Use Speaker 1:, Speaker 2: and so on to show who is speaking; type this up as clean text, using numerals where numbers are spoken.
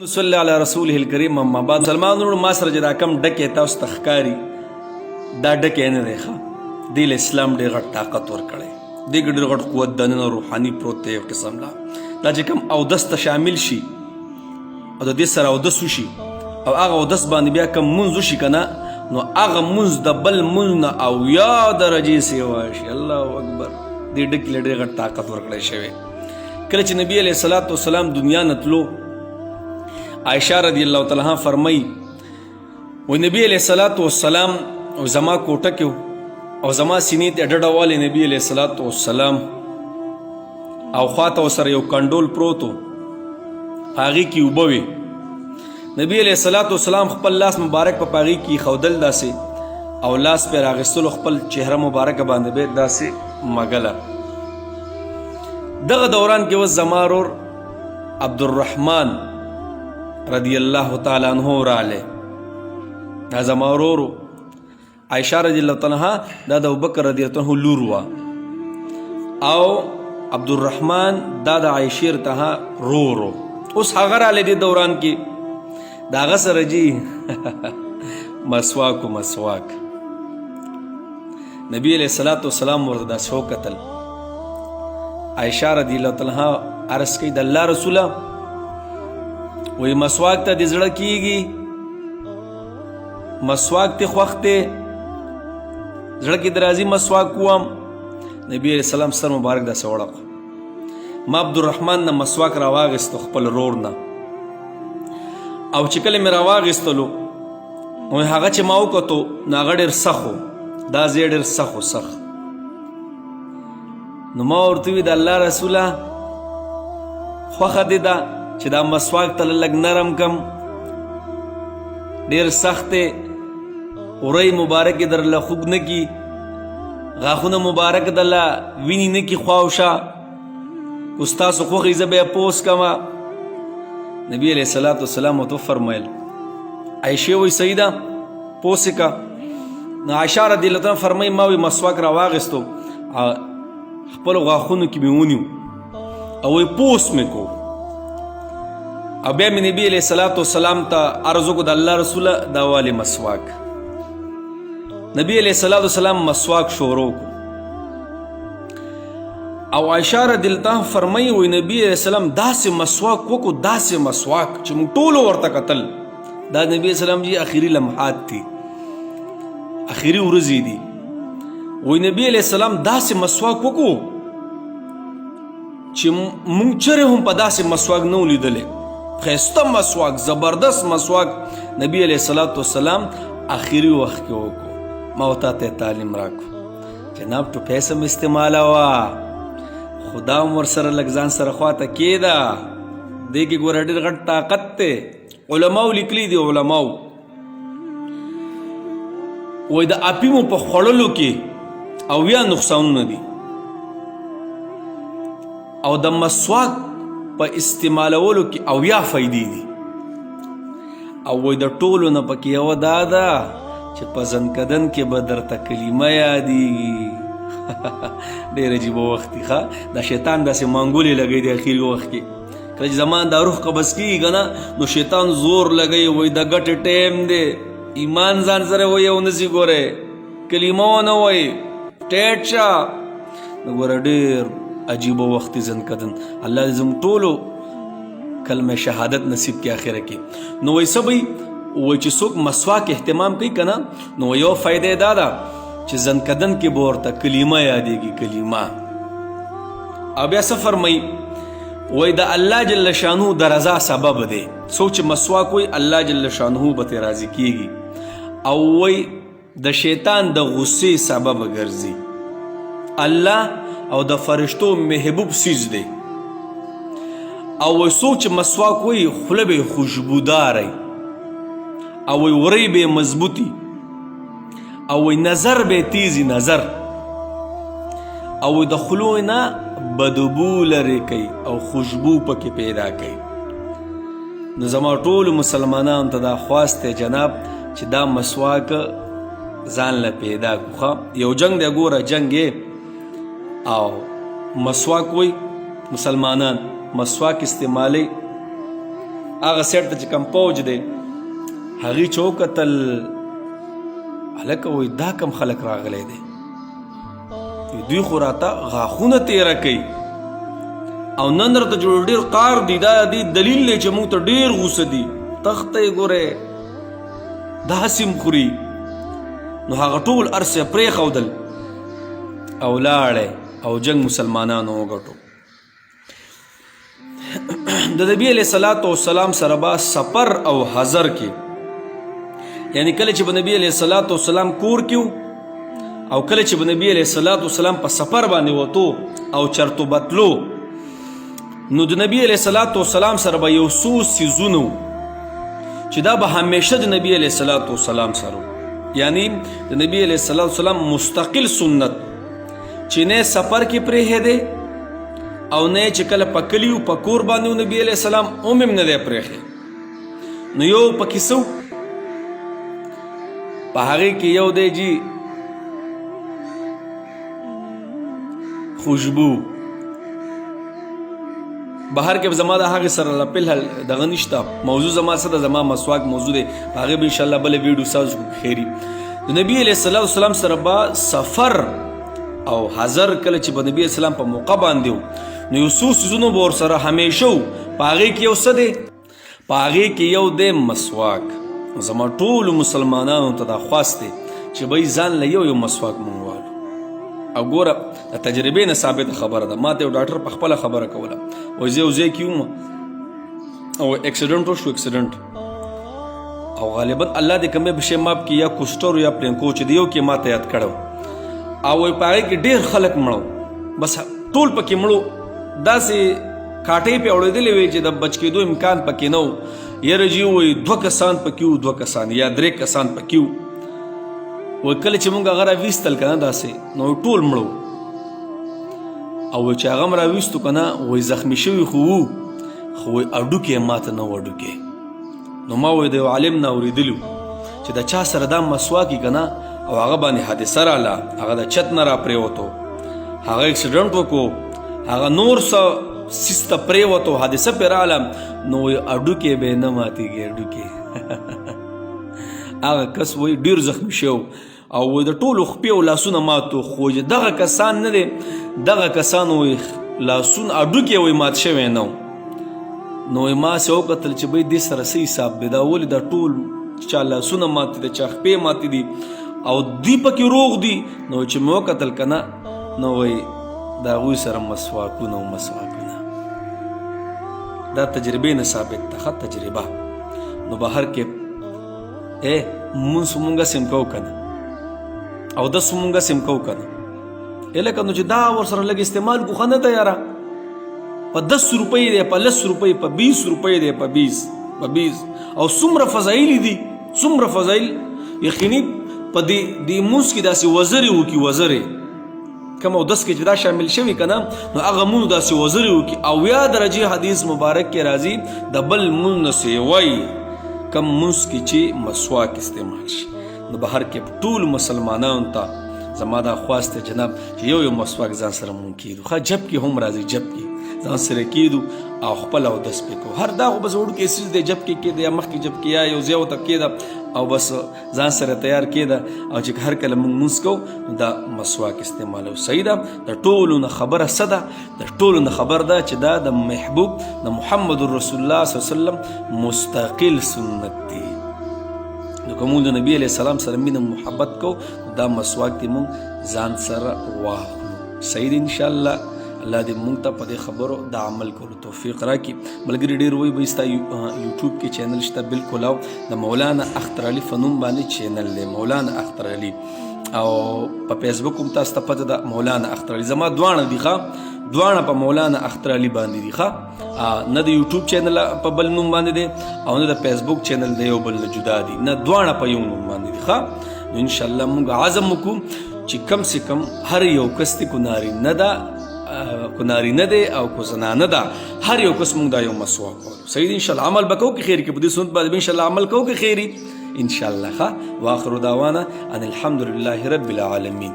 Speaker 1: صلی علی رسوله الکریم. اما بعد مسلمانانو ما سره چې دا کم ډکې تاسو ته ښکاري دا ډکې نه دی ښه. دې له اسلام ډېر غټ طاقت ورکړی، دې کې ډېر غټ قوت دننه روحاني پروت دی یو قسم لا. دا چې کوم اودس ته شامل شي او د دې سره اودس وشي او هغه اودس باندې بیا کوم مونځ وشي که نه، نو هغه مونځ د بل مونځ نه 80 درجې سیوا شي. الله اکبر. دې ډکې له ډېر غټ طاقت ورکړی شوی. کله چې نبي علیه الصلاة والسلام دنیا نه تلو، عائشہ رضی اللہ تعالیٰ عنہ فرمائی و نبی علیہ الصلاة والسلام زما کوټه کې او زما سینې ته ډډه والی نبی علیہ الصلاة والسلام او خواته ورسره یو کنډول پروت و، هغې کې اوبه وې. نبی علیہ الصلاة والسلام خپل لاس مبارک په هغې کې ایښودل داسې او لاس پې راغېستلو خپل چهره مبارکه باندې به داسې مږله. دغه دوران کې اوس زما ورور عبدالرحمن رضی اللہ تعالیٰ عنہ راغلی. دا زما ورور عائشہ رضی اللہ تعالیٰ عنہ دا د ابوبکر رضی اللہ عنہ لور وه او عبدالرحمن دا د عائشې ته رور و. اوس هغه راغلی دې دوران کې د هغه سره جي مسواک و مسواک. نبی علیہ الصلاة والسلام ورته داسې وکتل. عائشہ رضی اللہ تعالیٰ عنہ عرض کوي د الله رسوله وی مسواک ته دې زړه کیږي، مسواک ته خوښ دی، زړه کې درازي مسواک کوم. نبی علیہ السلام سر مبارک داسې وړق. ما عبدالرحمن نه مسواک راواغېستو خپل رور نه، او چې کله مې راواغېستلو نو هغه چې ما وکتو نو هغه ډېر سخ و، دا ځای ډېر سخ و سخ. نو ما ورته ووي د الله رسوله خوښه دې ده چې دا مسواک ته لږ نرم کم، ډېر سخت دی، وری مبارک یې درله خوږ نه کي، غاښونه مبارک درله وینې نه کي خوا او شا، خو ستاسو خوښې زه به یې پوس کمه. نبي علیه الصلاة والسلام ورته وفرمیل عایشې وایي صحیح ده پوس یې که. نو عایشه رضی الله عنها فرمایي ما وایي مسواک راواغېستو خپلو غاښونو کې مې ونیو او وایي پوس مې کو. او بیا مې نبی علیہ الصلاة والسلام ته عرض وکړو د الله رسوله دا والې مسواک. نبی علیہ الصلاة والسلام مسواک شروع کړو او عایشه رضی الله عنها فرمایي وایي نبی علیہ السلام داسې مسواک وکړو، داسې مسواک چې موږ ټولو ورته کتل. دا نبی علیہ السلام جي اخري لمحات دي، اخري ورځې دي. وایي نبی علیہ السلام داسې مسواک وکړو چې موږ چرې هم په داسې مسواک نه و لیدلی. خیسته مسواک، زبردست مسواک نبی علیہ الصلاة والسلام آخری وقت کې وکړو. ما ورته ته تعلیم راکړو جناب ټوپۍ سم استعمالوه، خدا هم ورسره لږ ځان سره خواته کېده. دې کې ګوره ډېر غټ طاقت دی. علماو لیکلي دي، علماو وایي د اپیمو په خوړلو کې 80 نقصانونه دي او د مسواک په استعمالولو کې 80 فایدې دي. او وایي د ټولو نه پکې یوه دا ده چې په زنکدن کې به درته کلمه یادېږي. ډېر عجیبه وخت دی ښه. دا شیطان داسې مانګولې لګوي د اخري وخت کې. کله چې زمان دا روح قبض کېږي که نه نو شیطان زور لګوي، وایي د ګټې ټیم دی، ایمان ځان سره وایي او نسي ګورئ، کلمه ونه وایي، ټیټ شه. نو ګوره ډېر عجیب وخت زنکدن. الله دې زموږ ټولو کلمه شهادت نصیب کړي آخره کې. نو وایي څه به وایي چې څوک مسواک اهتمام کوي که نه نو یو فایده یې دا ده چې زنکدن کې به ورته کلمه یادېږي، کلمه. او بیا څه فرمایي وایي د الله جل شانه د رضا سبب دی. څوک چې مسواک وایي الله جل شانه به ترې راضي کېږي. او وایي د شیطان د غصې سبب ګرځي. الله او د فرشتو محبوب سیز دی. او وایي څوک چې مسواک وایي خوله به یې خوشبوداره او وایي وری به یې مضبوطي او وایي نظر به یې تیزي نظر او وایي د خولو نه بدبو لرې کوي او خوشبو پکې پیدا کوي. نو زما ټولو مسلمانانو ته دا خواست دی جناب چې دا مسواک ځان له پیدا کړو. یو جنگ دی ګوره، جنگ یې او مسواک وایي مسلمانان مسواک استعمالی هغه سیټ ته چې کم پوج دی هغې چې وکتل هلکه وایي دا کم خلک راغلی دی دوی خو راته غاښونه تیره کوي او نن راته جوړ ډېر قار دي دا دې دلیل دی چې موږ ته ډېر غوسه دي تخته یې ګورئ داسې م خوري نو هغه ټول ارسه پرېښودل او لاړی او جنگ مسلمانانو وګټو د نبی علیه صلات وسلام سره به سفر او حضر کې یعنی کله چې به نبی علیه صلات وسلام کور کې او کله چې به نبی علیه صلات وسلام په سفر باندې وتو او چرتو بتلو نو د نبی علیه صلات وسلام سره به یو څو څیزونه چې دا به همیشه د نبی علیه صلات وسلام سره یعنی د نبی علیه صلات وسلام مستقل سنت چې نه سفر کې پرېښی او نه چې کله په کلیو په کور باندې نبی علیه السلام هم نه دی پرېښی نو یو پکې څه په هغې کې یو دی جي خوشبو بهر کې زما د هغې سره فلحال دغه نشته موضوع زما څه ده زما مسواک موضوع دی په هغې به انشاءالله بله ویډیو ستاسو خیري د نبي علیه الصلاة والسلام سره به سفر او حضر کله چې به نبي علیه السلام په موقع باندې و نو یو څو څیزونه به ورسره همیشه و په هغې کې یو څه دی په هغې کې یو دی مسواک زما ټولو مسلمانانو ته دا خواست دی چې به ځان له یو مسواک مونږ والو او ګوره د تجربې نه ثابته خبره ده ما ته یو ډاکټر په خپله خبره کوله وایي زه یو ځای کې وم او اکسیډنټ وشو اکسیډنټ او غالبا الله دې کومې به شی ماف کړي یا کوسټر یا پلینکو چې د یو کې ما ته یاد کړی او وایي په هغې کې ډېر خلک مړه بس ټول پکې مړو داسې کاټۍ پې اړېدلې وې چې د بچ کېدو امکان پکې نه و یاره جي وایي 2 کسان پکې وو 2 کسان یا 3 کسان پکې وو وایي کله چې مونږ هغه راویستل که نه داسې نو ټول مړو او وایي چې هغه م راویستو که نه وایي زخمي شوي خو وو خو وایي اډوکې یې ماته نه و اډوکې نو ما وایي د یو عالم نه اورېدلي چې د چا سره دا مسواک وي که نه او هغه باندې حادثه راله هغه د چت نه راپرېوتو هغه اکسیډنټ وکړو هغه نور څه سیس ته پرېوتو حادثه پرې راله نو وایي اډوکې به یې نه ماتېږي اډوکې هغه کس وایي ډېر زخمي شو او وایي د ټولو خپې او لاسونه ماتو خو دغه کسان نه دی دغه کسان وایي لاسونه اډوکې وایي مات شوی نه نو وایي ما سې وکتل چې بی دې سره څه حساب دی دا ولې دا ټول چا لاسونه ماتې دي چا خپې ماتې دي او دوی پکې روغ دي نو چې مې وکتل که نه نو وایي د هغوی سره مسواکونه او مسواکونه دا تجربې نه ثابت ده ښه تجربه نو بهر کې مونږ مونږ سم کوو که نه او دس مونږ سم کوو که نه لکه نو چې دا ورسره لږ استعمال کو ښه نه ده یاره په 10 روپۍ دی په 10 روپۍ په 20 روپۍ دی په 20 او څومره فضایل دي څومره فضایل یقیني په دې مونځ کې داسې وزرې وکړي وزرې کم او 10 کې چې دا شامل شوي که نه نو هغه مونځ داسې وزرې وکړي او یا درجې حدیث مبارک کې راځي د بل مونځ نه سیوی کم مونځ کې چې مسواک استعمال شي نو بهر کې ټول مسلمانانو ته زما دا خواست دی جناب چې یو مسواک ځان سره مونږ کیدو ښه جب کې هم راځي جب کې ځان سره کیدو او خپل اودس پې کوو هر دا خو بس وړوکی څیز دی جب کې کېده یا مخکې جب کې یا یو ځای ورته کېده او بس ځان سره تیار کېده او چې هر کله مونږ مونځ کوو دا مسواک استعمالو صحیح ده د ټولو نه خبره څه ده د ټولو نه خبر ده چې دا د محبوب د محمد رسول الله صلی الله علیه وسلم مستقل سنت دی نو که مونږ د نبي علیه السلام سره مینه محبت کوو دا مسواک دی مونږ ځان سره واخلو صحیح دی انشاءالله الله دې مونږ ته په دې خبرو د عمل کولو توفیق راکړي ملګري ډېر وایي به ستا یوټیوب کې چینل شته بالکل او د مولانا اختر علي په نوم باندې چینل دی مولانا اختر علي او په فیسبوک هم تاسو ته پته ده مولانا اختر علي زما دواړه دي ښه دواړه په مولانا اختر علي باندې دي ښه نه د یوټیوب چینل په بل نوم باندې دی او نه د فیسبوک چینل د یو بل نه جدا دي نه دواړه په یو نوم باندې دي ښه نو انشاءالله مونږ عزم وکړو چې کم سے کم هر یو کس دی کو نارینه ده کو نارینه دی او کو زنانه ده هر یو کس مونږ دا یو مسواک وکړو صحیح دی انشاءالله عمل به کوو که خیر کې په دې سنت باندې انشاءالله عمل کوو که خیري انشاءالله ښه واخر دعوانا ان الحمد لله رب العالمین